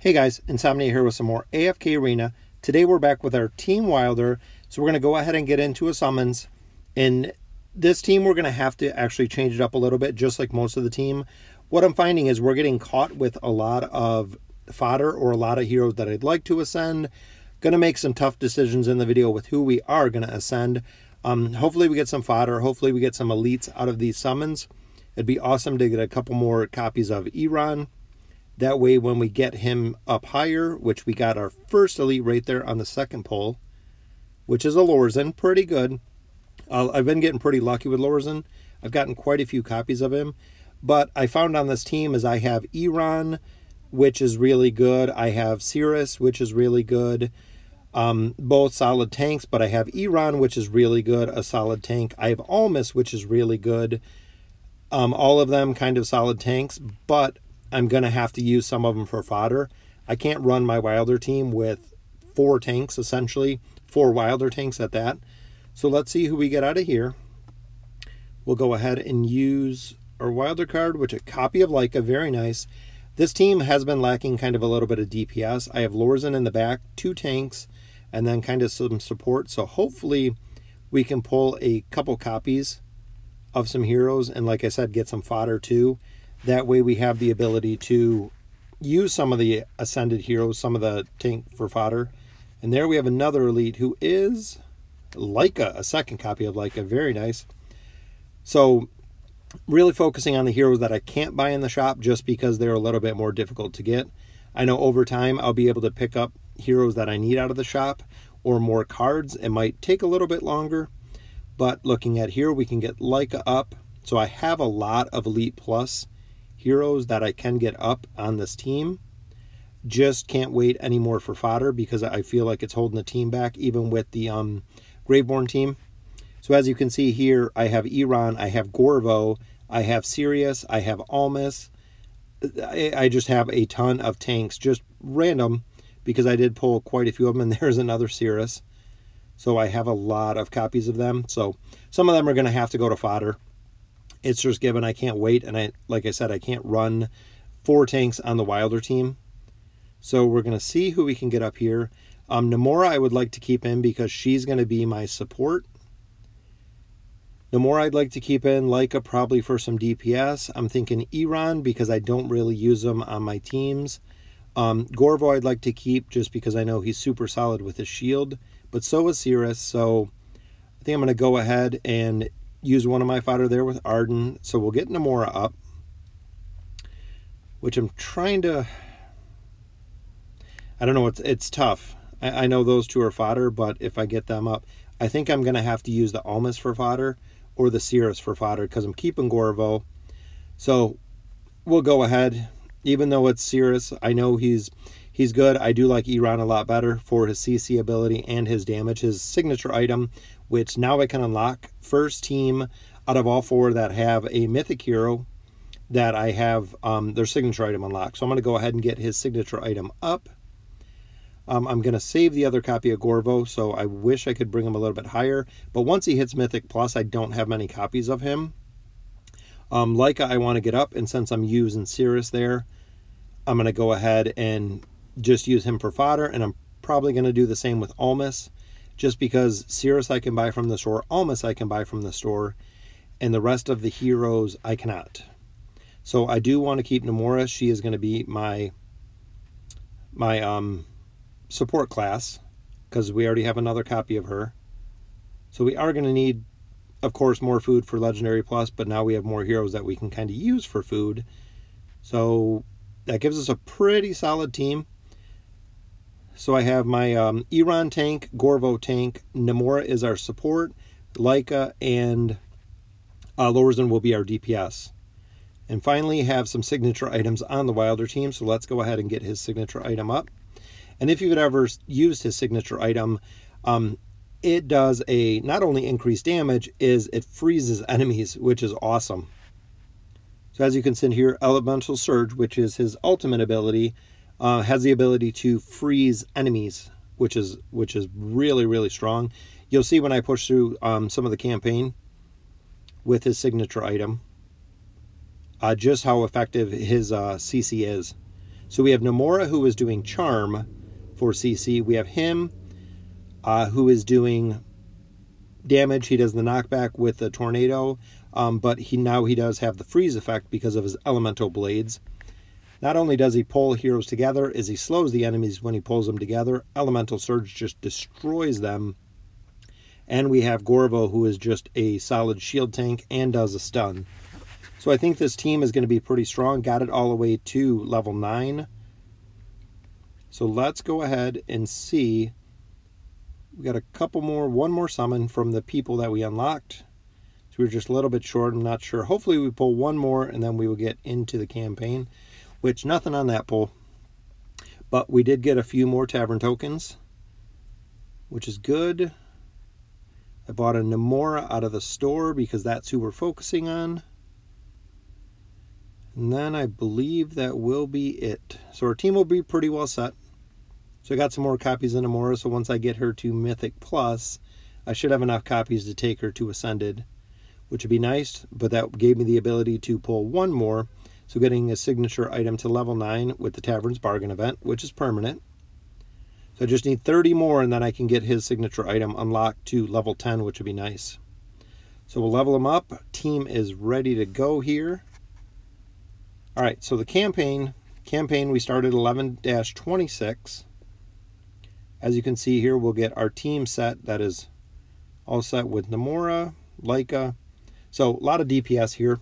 Hey guys, Insomnia here with some more AFK Arena. Today we're back with our Team Wilder, so we're going to go ahead and get into a summons. In this team, we're going to have to actually change it up a little bit, just like most of the team. What I'm finding is we're getting caught with a lot of fodder or a lot of heroes that I'd like to ascend. Going to make some tough decisions in the video with who we are going to ascend. Hopefully we get some fodder. Hopefully we get some elites out of these summons. It'd be awesome to get a couple more copies of Iran. That way, when we get him up higher, which we got our first elite right there on the second pull, which is a Lorsan, pretty good. I've been getting pretty lucky with Lorsan. I've gotten quite a few copies of him. But I found on this team is I have Iran, which is really good. I have Cirrus, which is really good. Both solid tanks, but I have Iran, which is really good, a solid tank. I have Almas, which is really good. All of them kind of solid tanks, but I'm going to have to use some of them for fodder. I can't run my Wilder team with 4 tanks, essentially. 4 Wilder tanks at that. So let's see who we get out of here. We'll go ahead and use our Wilder card, which is a copy of Leica. Very nice. This team has been lacking kind of a little bit of DPS. I have Lorsan in the back, 2 tanks, and then kind of some support. So hopefully we can pull a couple copies of some heroes. And like I said, get some fodder too. That way we have the ability to use some of the ascended heroes, some of the tank for fodder. And there we have another elite who is Leica, a second copy of Leica. Very nice. So really focusing on the heroes that I can't buy in the shop just because they're a little bit more difficult to get. I know over time I'll be able to pick up heroes that I need out of the shop or more cards. It might take a little bit longer, but looking at here, we can get Leica up. So I have a lot of Elite Plus heroes that I can get up on this team. Just can't wait anymore for fodder because I feel like it's holding the team back, even with the Graveborn team. So as you can see here, I have Iran, I have Gorvo, I have Sirius, I have Almas. I just have a ton of tanks, just random, because I did pull quite a few of them, and there's another Cirrus. So I have a lot of copies of them. So some of them are going to have to go to fodder. It's just given. I can't wait. And like I said, I can't run 4 tanks on the Wilder team. So we're going to see who we can get up here. Namora I would like to keep in because she's going to be my support. Namora I'd like to keep in. Leica probably for some DPS. I'm thinking Iran because I don't really use them on my teams. Gorvo I'd like to keep just because I know he's super solid with his shield. But so is Cirrus. So I think I'm going to go ahead and use one of my fodder there with Arden. So we'll get Namora up, which I'm trying to, I don't know, it's tough. I know those 2 are fodder, but if I get them up, I think I'm going to have to use the Almas for fodder or the Cirrus for fodder because I'm keeping Gorvo. So we'll go ahead. Even though it's Cirrus, I know he's good. I do like Iran a lot better for his CC ability and his damage. His signature item, which now I can unlock. First team out of all 4 that have a mythic hero that I have their signature item unlocked. So I'm going to go ahead and get his signature item up. I'm going to save the other copy of Gorvo, so I wish I could bring him a little bit higher. But once he hits Mythic Plus, I don't have many copies of him. Leica I want to get up, and since I'm using Cirrus there, I'm going to go ahead and just use him for fodder, and I'm probably going to do the same with Almas, just because Cirrus I can buy from the store, Almas I can buy from the store, and the rest of the heroes I cannot. So I do want to keep Namora. She is going to be my support class, because we already have another copy of her. So we are going to need, of course, more food for Legendary Plus, but now we have more heroes that we can kind of use for food. So that gives us a pretty solid team. So I have my Iran tank, Gorvo tank, Namora is our support, Leica and Lorsan will be our DPS. And finally have some signature items on the Wilder team, so let's go ahead and get his signature item up. And if you've ever used his signature item, it does a not only increased damage, it freezes enemies, which is awesome. So as you can see here, Elemental Surge, which is his ultimate ability, has the ability to freeze enemies, which is really, really strong. You'll see when I push through some of the campaign with his signature item, just how effective his CC is. So we have Nomura, who is doing Charm for CC. We have him, who is doing damage. He does the knockback with the tornado, but now he does have the freeze effect because of his elemental blades. Not only does he pull heroes together, as he slows the enemies when he pulls them together, Elemental Surge just destroys them. And we have Gorvo, who is just a solid shield tank and does a stun. So I think this team is going to be pretty strong. Got it all the way to level 9. So let's go ahead and see. We got a couple more, one more summon from the people that we unlocked. So we're just a little bit short. I'm not sure. Hopefully we pull one more and then we will get into the campaign. Which, nothing on that pull. But we did get a few more tavern tokens, which is good. I bought a Nomura out of the store because that's who we're focusing on. And then I believe that will be it. So our team will be pretty well set. So I got some more copies of Nomura, so once I get her to Mythic Plus, I should have enough copies to take her to Ascended, which would be nice, but that gave me the ability to pull one more. So getting a signature item to level 9 with the Tavern's Bargain event, which is permanent. So I just need 30 more and then I can get his signature item unlocked to level 10, which would be nice. So we'll level him up. Team is ready to go here. All right, so the campaign we started 11-26. As you can see here, we'll get our team set that is all set with Nomura, Leica. So a lot of DPS here.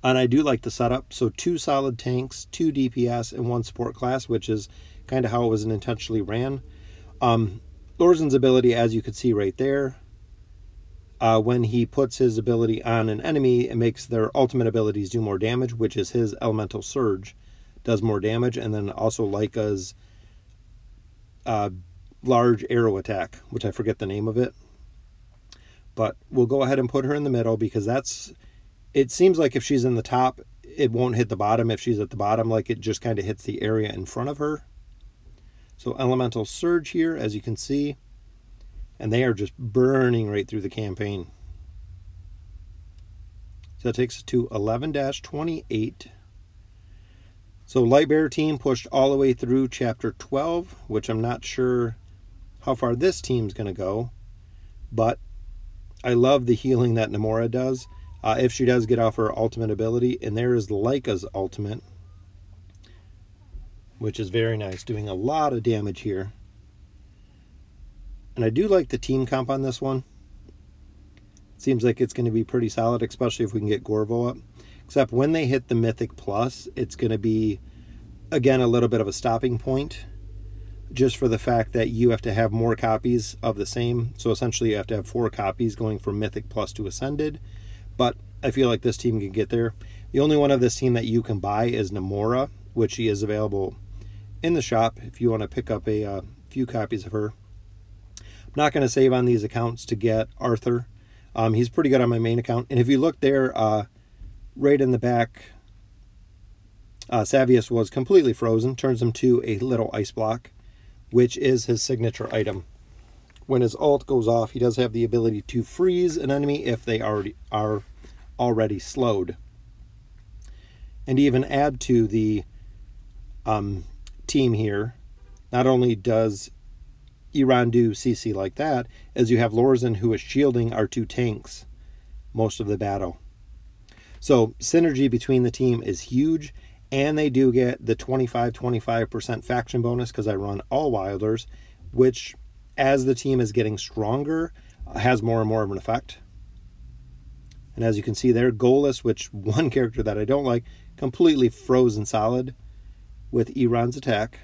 And I do like the setup. So 2 solid tanks, 2 DPS, and 1 support class, which is kind of how it was intentionally ran. Lorzen's ability, as you could see right there, when he puts his ability on an enemy, it makes their ultimate abilities do more damage, which is his Elemental Surge does more damage. And then also Leica's large arrow attack, which I forget the name of it. But we'll go ahead and put her in the middle because that's... It seems like if she's in the top, it won't hit the bottom. If she's at the bottom, like it just kind of hits the area in front of her. So Elemental Surge here, as you can see. And they are just burning right through the campaign. So that takes us to 11-28. So Lightbearer team pushed all the way through Chapter 12, which I'm not sure how far this team's going to go. But I love the healing that Nomura does. If she does get off her ultimate ability, and there is Leica's ultimate, which is very nice, doing a lot of damage here. And I do like the team comp on this one. Seems like it's going to be pretty solid, especially if we can get Gorvo up. Except when they hit the Mythic Plus, it's going to be, again, a little bit of a stopping point. Just for the fact that you have to have more copies of the same. So essentially you have to have 4 copies going from Mythic Plus to Ascended. But I feel like this team can get there. The only one of this team that you can buy is Nomura, which she is available in the shop if you want to pick up a few copies of her. I'm not going to save on these accounts to get Arthur. He's pretty good on my main account. And if you look there, right in the back, Savius was completely frozen. Turns him to a little ice block, which is his signature item. When his ult goes off, he does have the ability to freeze an enemy if they are already slowed. And even add to the team here, not only does Iran do CC like that, as you have Lorzen, who is shielding our 2 tanks most of the battle. So synergy between the team is huge, and they do get the 25% faction bonus because I run all Wilders, which, as the team is getting stronger, has more and more of an effect. And as you can see there, Goalless, which one character that I don't like, completely frozen solid with Iran's attack.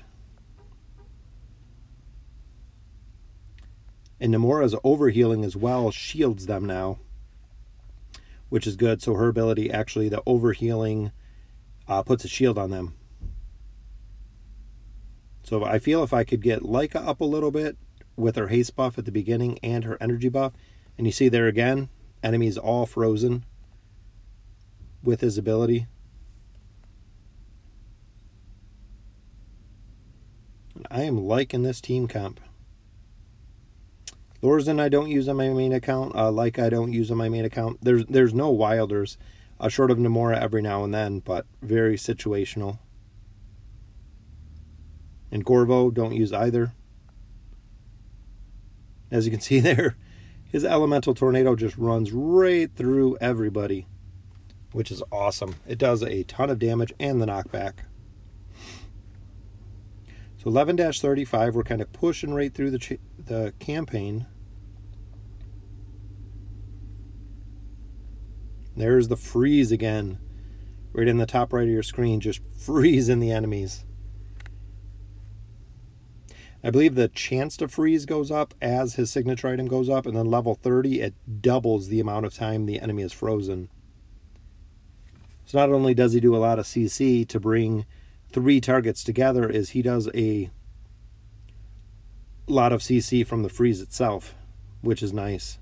And Nomura's overhealing as well shields them now, which is good. So her ability, actually, the overhealing puts a shield on them. So I feel if I could get Leica up a little bit with her haste buff at the beginning and her energy buff, and you see there again, enemies all frozen with his ability. And I am liking this team comp. Lorzen I don't use on my main account. Leica I don't use on my main account. There's no Wilders, short of Nomura every now and then, but very situational. And Gorvo, don't use either. As you can see there, his elemental tornado just runs right through everybody, which is awesome. It does a ton of damage and the knockback. So 11-35, we're kind of pushing right through the campaign. There's the freeze again. Right in the top right of your screen, just freezing the enemies. I believe the chance to freeze goes up as his signature item goes up, and then level 30, it doubles the amount of time the enemy is frozen. So not only does he do a lot of CC to bring 3 targets together, is he does a lot of CC from the freeze itself, which is nice.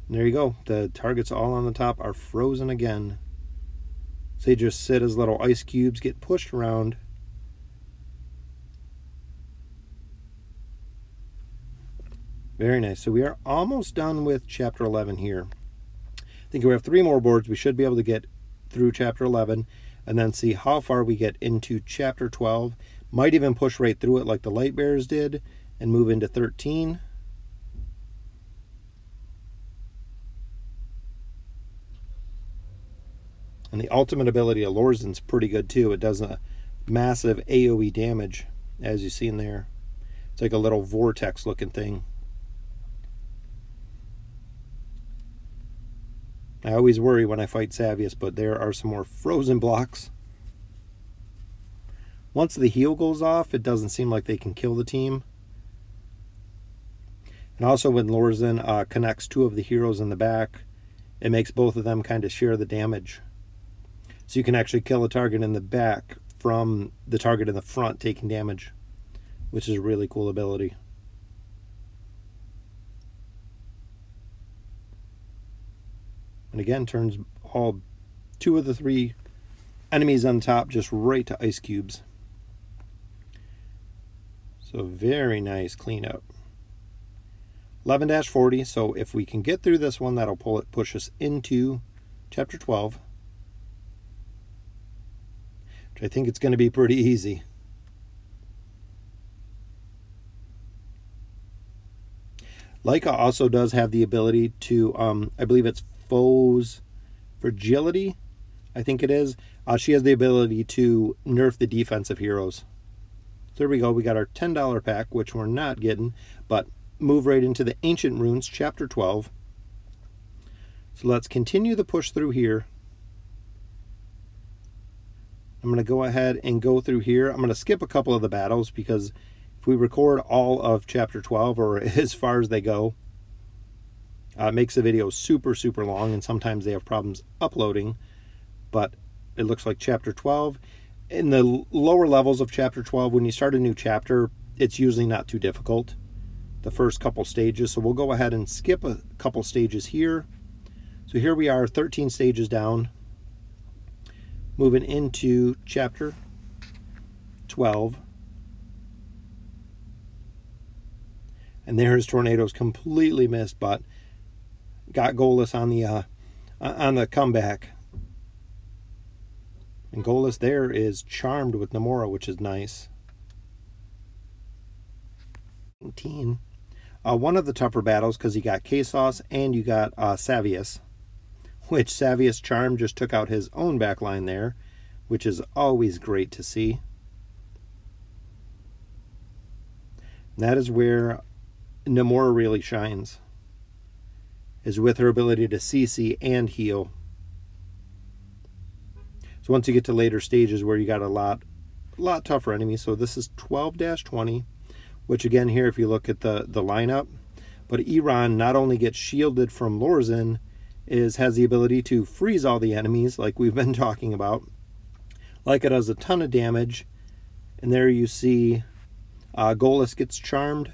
And there you go. The targets all on the top are frozen again. So they just sit as little ice cubes, get pushed around. Very nice. So we are almost done with Chapter 11 here. I think we have 3 more boards. We should be able to get through Chapter 11 and then see how far we get into Chapter 12. Might even push right through it like the Light Bearers did and move into 13. And the ultimate ability of Lorzen's pretty good too. It does a massive AoE damage, as you see in there. It's like a little vortex looking thing. I always worry when I fight Savius, but there are some more frozen blocks. Once the heal goes off, it doesn't seem like they can kill the team. And also when Lorzen connects 2 of the heroes in the back, it makes both of them kind of share the damage. So you can actually kill a target in the back from the target in the front taking damage, which is a really cool ability. And again, turns all 2 of the 3 enemies on top just right to ice cubes. So very nice cleanup. 11-40, so if we can get through this one, that'll push us into Chapter 12. Which I think it's going to be pretty easy. Leica also does have the ability to, I believe it's Foe's Fragility, I think it is. She has the ability to nerf the defensive heroes. So there we go. We got our $10 pack, which we're not getting, but move right into the Ancient Runes, Chapter 12. So let's continue the push through here. I'm going to go ahead and go through here. I'm going to skip a couple of the battles because if we record all of Chapter 12, or as far as they go, it makes the video super, super long, and sometimes they have problems uploading. But it looks like Chapter 12. In the lower levels of Chapter 12, when you start a new chapter, it's usually not too difficult, the first couple stages. So we'll go ahead and skip a couple stages here. So here we are, 13 stages down, moving into Chapter 12. And there's Tornadoes completely missed, but got Golas on the comeback. And Golas there is charmed with Namora, which is nice. 19. One of the tougher battles because you got Kaisos and you got Savius, which Savius Charm just took out his own backline there, which is always great to see. And that is where Namora really shines, is with her ability to CC and heal. So once you get to later stages where you got a lot tougher enemies, so this is 12-20, which again here, if you look at the lineup, but Iran not only gets shielded from Lorzen, has the ability to freeze all the enemies like we've been talking about. Like it does a ton of damage. And there you see Golas gets charmed.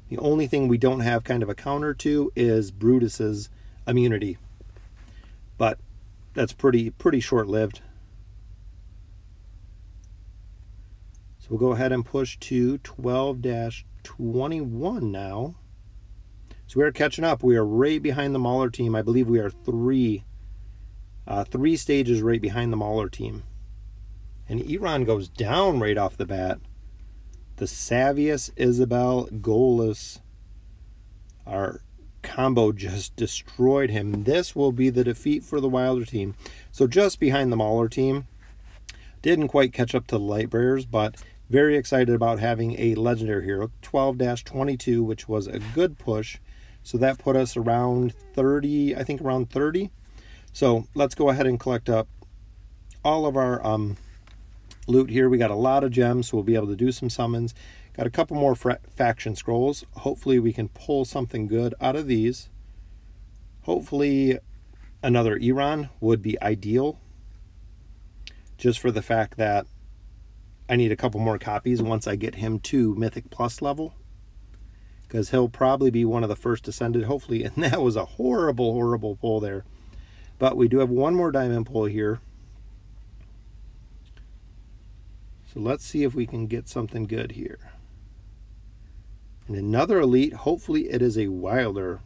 The only thing we don't have kind of a counter to is Brutus's immunity. But that's pretty short-lived. So we'll go ahead and push to 12-21 now. So we're catching up. We are right behind the Mauler team. I believe we are three stages right behind the Mauler team. And Iran goes down right off the bat. the Savius, Isabel, Goalless. Our combo just destroyed him. This will be the defeat for the Wilder team. So just behind the Mauler team. Didn't quite catch up to the Light Bearers, but very excited about having a legendary hero. 12-22, which was a good push. So that put us around 30, I think around 30. So let's go ahead and collect up all of our loot here. We got a lot of gems, so we'll be able to do some summons. Got a couple more faction scrolls. Hopefully we can pull something good out of these. Hopefully another Iran would be ideal, just for the fact that I need a couple more copies once I get him to Mythic Plus level, because he'll probably be one of the first ascended, hopefully. And that was a horrible, horrible pull there. But we do have one more diamond pull here. So let's see if we can get something good here. And another elite, hopefully it is a Wilder,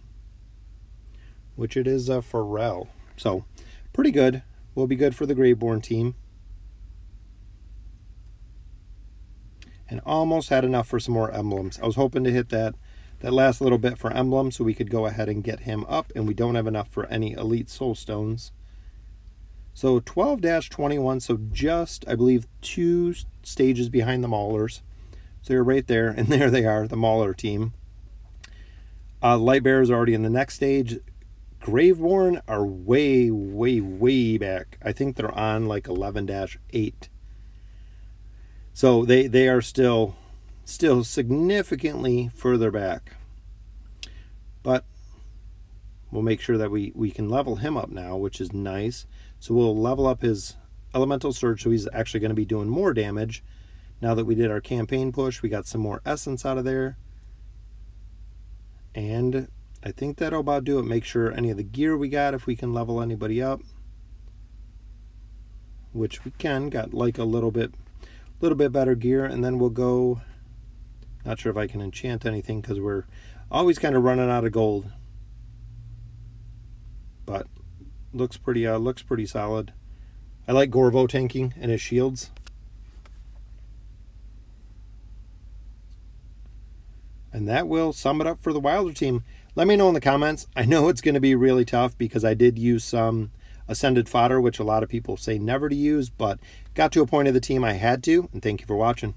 which it is a Pharrell. So pretty good. Will be good for the Graveborn team. And almost had enough for some more emblems. I was hoping to hit that last little bit for emblems so we could go ahead and get him up, and we don't have enough for any elite soul stones. So 12-21, so just, I believe, 2 stages behind the Maulers. So you're right there, and there they are, the Mauler team. Light Bearers are already in the next stage. Graveborn are way, way, way back. I think they're on like 11-8. So they are still significantly further back. But we'll make sure that we can level him up now, which is nice. So we'll level up his Elemental Surge, so he's actually going to be doing more damage. Now that we did our campaign push, we got some more essence out of there. And I think that'll about do it. Make sure any of the gear we got, if we can level anybody up, which we can, got like a little bit better gear. And then we'll go, not sure if I can enchant anything because we're always kind of running out of gold. But looks pretty solid. I like Gorvo tanking and his shields. And that will sum it up for the Wilder team. Let me know in the comments. I know it's going to be really tough because I did use some Ascended fodder, which a lot of people say never to use, but got to a point of the team I had to. And thank you for watching.